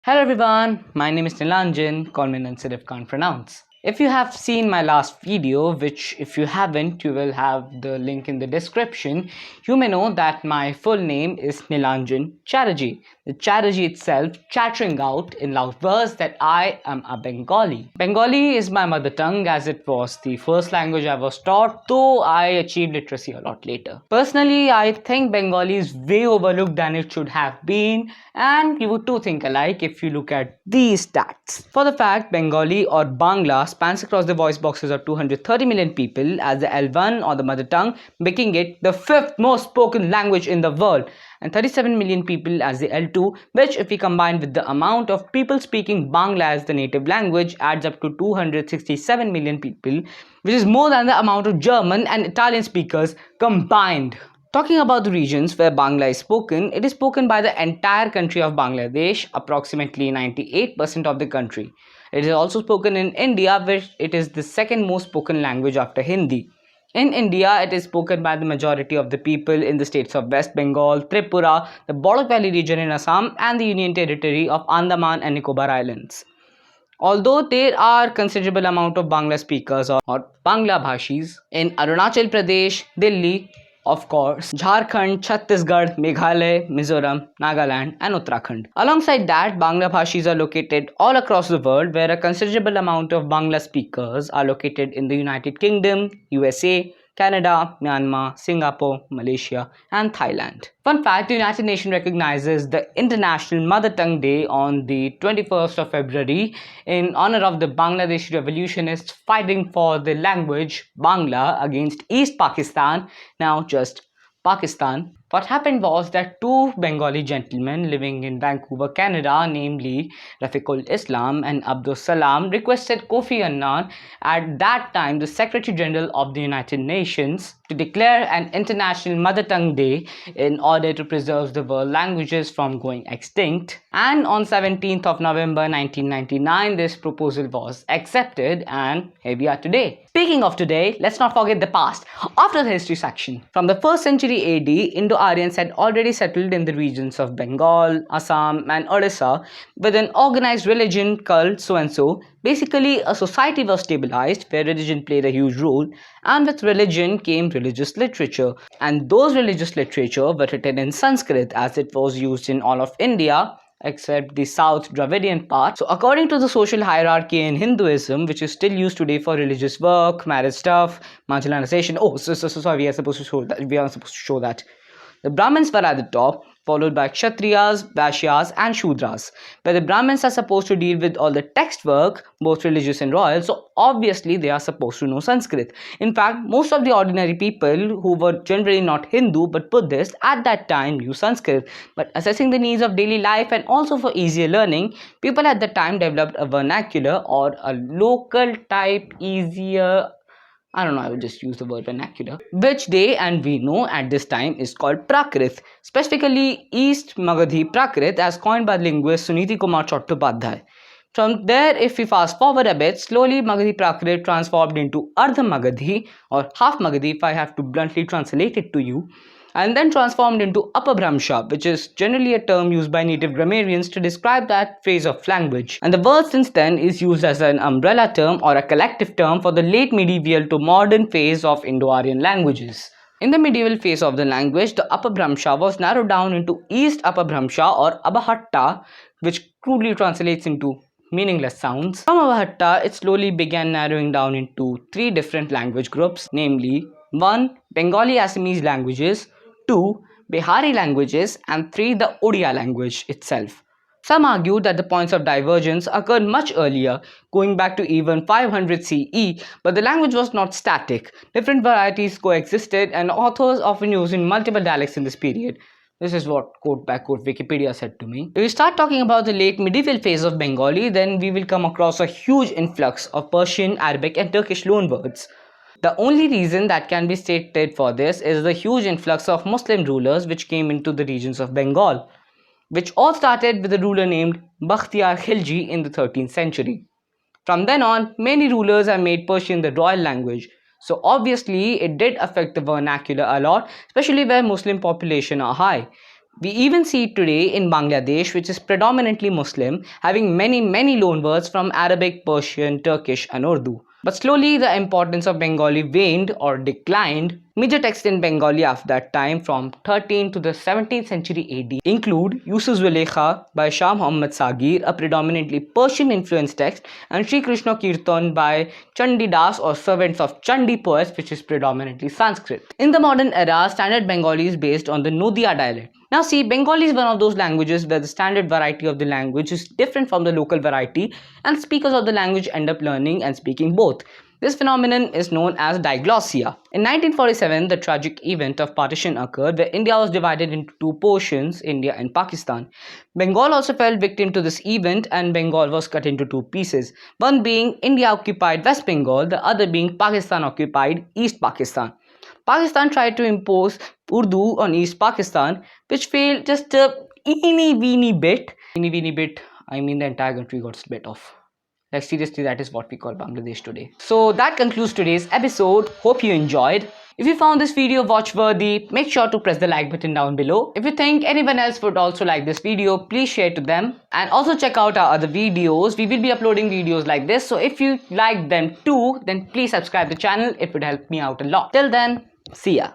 Hello everyone, my name is Nilanjan, call me Nansir if can't pronounce. If you have seen my last video, which if you haven't, you will have the link in the description, you may know that my full name is Nilanjan Chatterjee. The Chatterjee itself chattering out in loud words that I am a Bengali. Bengali is my mother tongue as it was the first language I was taught, though I achieved literacy a lot later. Personally, I think Bengali is way overlooked than it should have been, and you would too think alike if you look at these stats. For the fact, Bengali or Bangla spans across the voice boxes of 230 million people as the L1 or the mother tongue, making it the fifth most spoken language in the world, and 37 million people as the L2, which if we combine with the amount of people speaking Bangla as the native language adds up to 267 million people, which is more than the amount of German and Italian speakers combined. Talking about the regions where Bangla is spoken, it is spoken by the entire country of Bangladesh, approximately 98% of the country. It is also spoken in India, where it is the second most spoken language after Hindi. In India, it is spoken by the majority of the people in the states of West Bengal, Tripura, the Bodak Valley region in Assam, and the Union Territory of Andaman and Nicobar Islands. Although there are considerable amount of Bangla speakers or Bangla Bhashis in Arunachal Pradesh, Delhi, of course, Jharkhand, Chhattisgarh, Meghalaya, Mizoram, Nagaland, and Uttarakhand. Alongside that, Bangla Bhashis are located all across the world, where a considerable amount of Bangla speakers are located in the United Kingdom, USA, Canada, Myanmar, Singapore, Malaysia, and Thailand. Fun fact, the United Nations recognizes the International Mother Tongue Day on the 21st of February in honor of the Bangladeshi revolutionists fighting for the language Bangla against East Pakistan, now just Pakistan. What happened was that two Bengali gentlemen living in Vancouver, Canada, namely Rafiqul Islam and Abdul Salam, requested Kofi Annan, at that time the Secretary General of the United Nations, to declare an International Mother Tongue Day in order to preserve the world languages from going extinct. And on 17th of November 1999, this proposal was accepted, and here we are today. Speaking of today, let's not forget the past. After the history section, from the 1st century AD, Indo-Aryans had already settled in the regions of Bengal, Assam, and Odisha with an organized religion called so-and-so. Basically, a society was stabilized where religion played a huge role, and with religion came religious literature. And those religious literature were written in Sanskrit, as it was used in all of India except the South Dravidian part. So according to the social hierarchy in Hinduism, which is still used today for religious work, marriage stuff, marginalization. Oh, sorry, we are supposed to show that. We are supposed to show that. The Brahmins were at the top, followed by Kshatriyas, Vaishyas, and Shudras, where the Brahmins are supposed to deal with all the text work, both religious and royal, so obviously they are supposed to know Sanskrit. In fact, most of the ordinary people who were generally not Hindu but Buddhist at that time knew Sanskrit. But assessing the needs of daily life and also for easier learning, people at that time developed a vernacular or a local type easier, I don't know, I would just use the word vernacular, which they and we know at this time is called Prakrit, specifically East Magadhi Prakrit, as coined by linguist Suniti Kumar Chattopadhyay. From there, if we fast forward a bit, slowly Magadhi Prakrit transformed into Ardha Magadhi or half Magadhi, if I have to bluntly translate it to you, and then transformed into Upper Brahmsha, which is generally a term used by native grammarians to describe that phase of language. And the word since then is used as an umbrella term or a collective term for the late medieval to modern phase of Indo-Aryan languages. In the medieval phase of the language, the Upper Brahmsha was narrowed down into East Upper Brahmsha or Abhahatta, which crudely translates into meaningless sounds. From Abhahatta, it slowly began narrowing down into three different language groups, namely 1. Bengali Assamese languages, 2. Bihari languages, and 3. The Odia language itself. Some argue that the points of divergence occurred much earlier, going back to even 500 CE, but the language was not static. Different varieties coexisted, and authors often used in multiple dialects in this period. This is what quote by quote Wikipedia said to me. If we start talking about the late medieval phase of Bengali, then we will come across a huge influx of Persian, Arabic, and Turkish loanwords. The only reason that can be stated for this is the huge influx of Muslim rulers which came into the regions of Bengal, which all started with a ruler named Bakhtiyar Khilji in the 13th century. From then on, many rulers have made Persian the royal language, so obviously it did affect the vernacular a lot, especially where Muslim population are high. We even see it today in Bangladesh, which is predominantly Muslim, having many loanwords from Arabic, Persian, Turkish and Urdu. But slowly the importance of Bengali waned or declined. Major texts in Bengali after that time from 13th to the 17th century AD include Yusuf Zulekha by Shah Muhammad Sagir, a predominantly Persian influenced text, and Sri Krishna Kirtan by Chandidas or Servants of Chandi poets, which is predominantly Sanskrit. In the modern era, standard Bengali is based on the Nodia dialect. Now see, Bengali is one of those languages where the standard variety of the language is different from the local variety, and speakers of the language end up learning and speaking both. This phenomenon is known as diglossia. In 1947, the tragic event of partition occurred where India was divided into two portions, India and Pakistan. Bengal also fell victim to this event and Bengal was cut into two pieces, one being India-occupied West Bengal, the other being Pakistan-occupied East Pakistan. Pakistan tried to impose Urdu on East Pakistan, which failed just a teeny-weeny bit. Teeny-weeny bit, I mean the entire country got split off. Like seriously, that is what we call Bangladesh today. So that concludes today's episode. Hope you enjoyed. If you found this video watch-worthy, make sure to press the like button down below. If you think anyone else would also like this video, please share it to them. And also check out our other videos. We will be uploading videos like this. So if you like them too, then please subscribe to the channel. It would help me out a lot. Till then, see ya.